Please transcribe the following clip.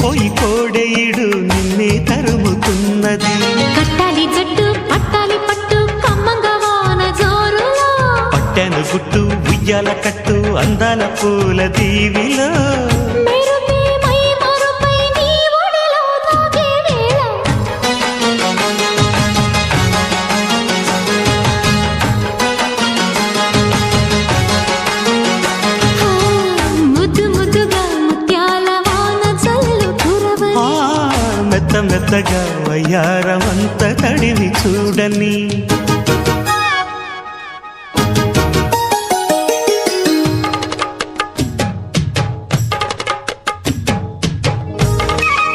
మురిసిపోయి కోడేయుడు నిన్నే తరుముతున్నది. కట్టాలి జట్టు పట్టాలి పట్టు కమ్మంగా వాన జోరులో, పట్టెను గుట్టు ఉయ్యాల కట్టు అందాల పూల దీవిలో, మెరుపే మై మరుపై నీ ఒడిలో తాగే వేళ, ముద్దు ముద్దుగా ముత్యాల వాన జల్లు కురవని, మెత్త మెత్తగా వయ్యారమంత తడివి చూడని.